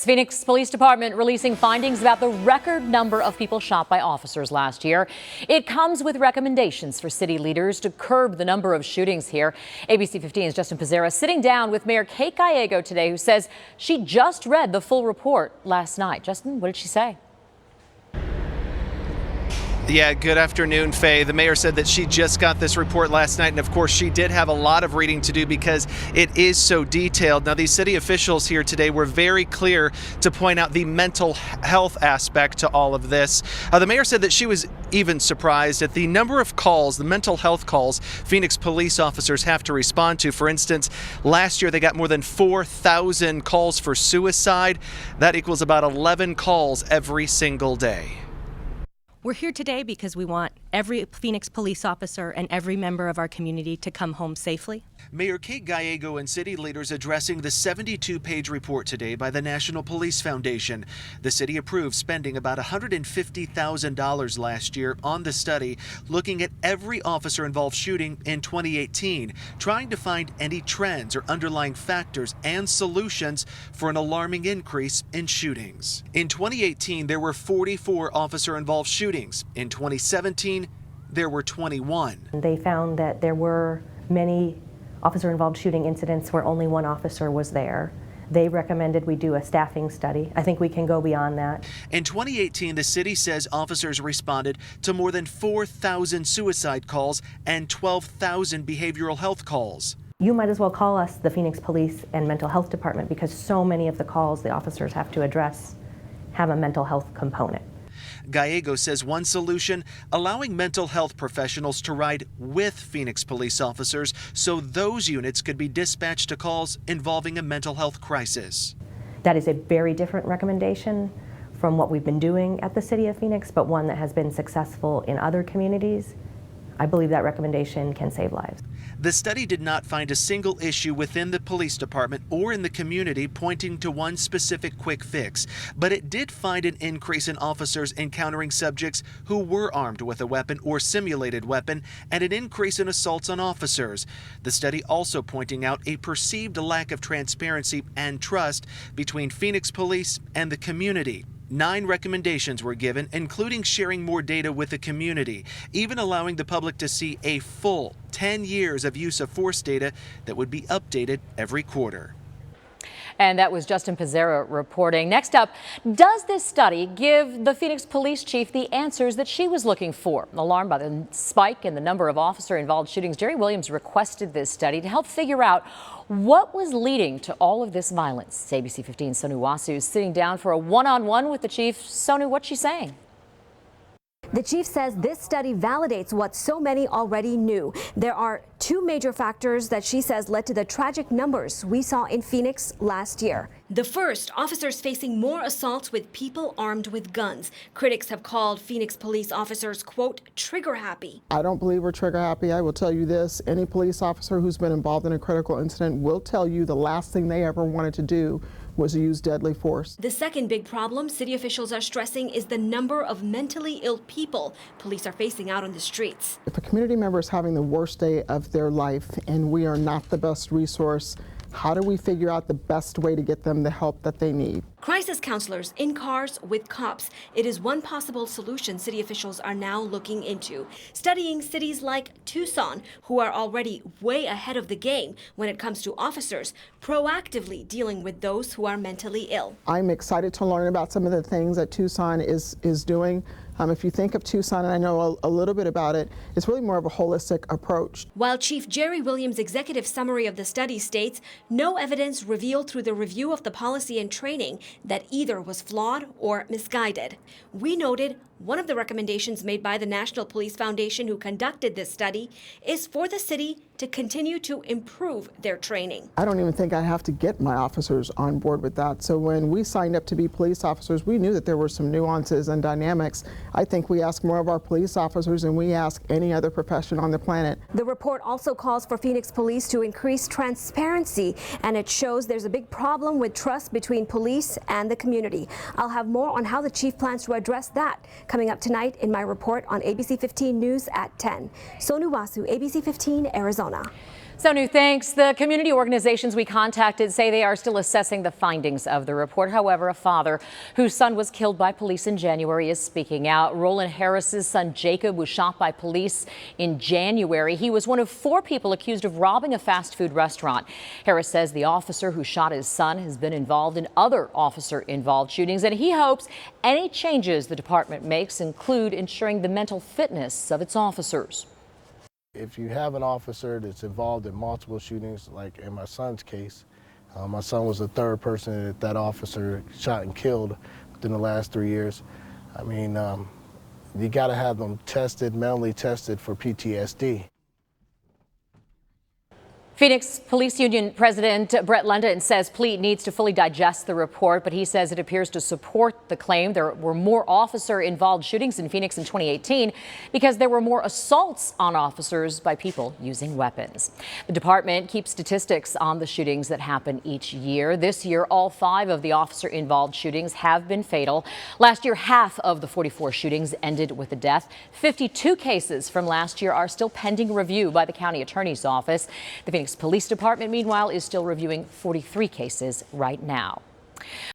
Phoenix Police Department releasing findings about the record number of people shot by officers last year. It comes with recommendations for city leaders to curb the number of shootings here. ABC 15's Justin Pizzera sitting down with Mayor Kate Gallego today, who says she just read the full report last night. Justin, what did she say? Yeah, good afternoon, Faye. The mayor said that she just got this report last night, and of course she did have a lot of reading to do because it is so detailed. Now, these city officials here today were very clear to point out the mental health aspect to all of this. The mayor said that she was even surprised at the number of calls, the mental health calls, Phoenix police officers have to respond to. For instance, last year they got more than 4,000 calls for suicide. That equals about 11 calls every single day. We're here today because we want every Phoenix police officer and every member of our community to come home safely. Mayor Kate Gallego and city leaders addressing the 72-page report today by the National Police Foundation. The city approved spending about $150,000 last year on the study, looking at every officer-involved shooting in 2018, trying to find any trends or underlying factors and solutions for an alarming increase in shootings. In 2018, there were 44 officer-involved shootings. In 2017, there were 21. They found that there were many officer-involved shooting incidents where only one officer was there. They recommended we do a staffing study. I think we can go beyond that. In 2018, the city says officers responded to more than 4,000 suicide calls and 12,000 behavioral health calls. You might as well call us the Phoenix Police and Mental Health Department because so many of the calls the officers have to address have a mental health component. Gallego says one solution, allowing mental health professionals to ride with Phoenix police officers so those units could be dispatched to calls involving a mental health crisis. That is a very different recommendation from what we've been doing at the City of Phoenix, but one that has been successful in other communities. I believe that recommendation can save lives. The study did not find a single issue within the police department or in the community pointing to one specific quick fix, but it did find an increase in officers encountering subjects who were armed with a weapon or simulated weapon and an increase in assaults on officers. The study also pointing out a perceived lack of transparency and trust between Phoenix police and the community. 9 recommendations were given, including sharing more data with the community, even allowing the public to see a full 10 years of use of force data that would be updated every quarter. And that was Justin Pizzera reporting. Next up, does this study give the Phoenix police chief the answers that she was looking for? Alarmed by the spike in the number of officer-involved shootings, Jerry Williams requested this study to help figure out what was leading to all of this violence. ABC 15's Sonu Wasu is sitting down for a one-on-one with the chief. Sonu, what's she saying? The chief says this study validates what so many already knew. There are 2 major factors that she says led to the tragic numbers we saw in Phoenix last year. The first, officers facing more assaults with people armed with guns. Critics have called Phoenix police officers, quote, trigger happy. I don't believe we're trigger happy. I will tell you this, any police officer who's been involved in a critical incident will tell you the last thing they ever wanted to do was to use deadly force. The second big problem city officials are stressing is the number of mentally ill people police are facing out on the streets. If a community member is having the worst day of their life and we are not the best resource, how do we figure out the best way to get them the help that they need? Crisis counselors in cars with cops. It is one possible solution city officials are now looking into. Studying cities like Tucson, who are already way ahead of the game when it comes to officers proactively dealing with those who are mentally ill. I'm excited to learn about some of the things that Tucson is doing. If you think of Tucson, and I know a little bit about it, it's really more of a holistic approach. While Chief Jerry Williams' executive summary of the study states, no evidence revealed through the review of the policy and training that either was flawed or misguided. We noted one of the recommendations made by the National Police Foundation, who conducted this study, is for the city to continue to improve their training. I don't even think I have to get my officers on board with that. So when we signed up to be police officers, we knew that there were some nuances and dynamics. I think we ask more of our police officers than we ask any other profession on the planet. The report also calls for Phoenix police to increase transparency, and it shows there's a big problem with trust between police and the community. I'll have more on how the chief plans to address that coming up tonight in my report on ABC 15 News at 10. Sonu Wasu, ABC 15, Arizona. So new thanks. The community organizations we contacted say they are still assessing the findings of the report. However, a father whose son was killed by police in January is speaking out. Roland Harris's son Jacob was shot by police in January. He was one of 4 people accused of robbing a fast food restaurant. Harris says the officer who shot his son has been involved in other officer-involved shootings, and he hopes any changes the department makes include ensuring the mental fitness of its officers. If you have an officer that's involved in multiple shootings, like in my son's case, my son was the 3rd person that officer shot and killed within the last 3 years. I mean, you got to have them tested, mentally tested for PTSD. Phoenix Police Union President Brett London says Fleet needs to fully digest the report, but he says it appears to support the claim there were more officer-involved shootings in Phoenix in 2018 because there were more assaults on officers by people using weapons. The department keeps statistics on the shootings that happen each year. This year, all 5 of the officer-involved shootings have been fatal. Last year, half of the 44 shootings ended with a death. 52 cases from last year are still pending review by the county attorney's office. The Phoenix Police Department, meanwhile, is still reviewing 43 cases right now.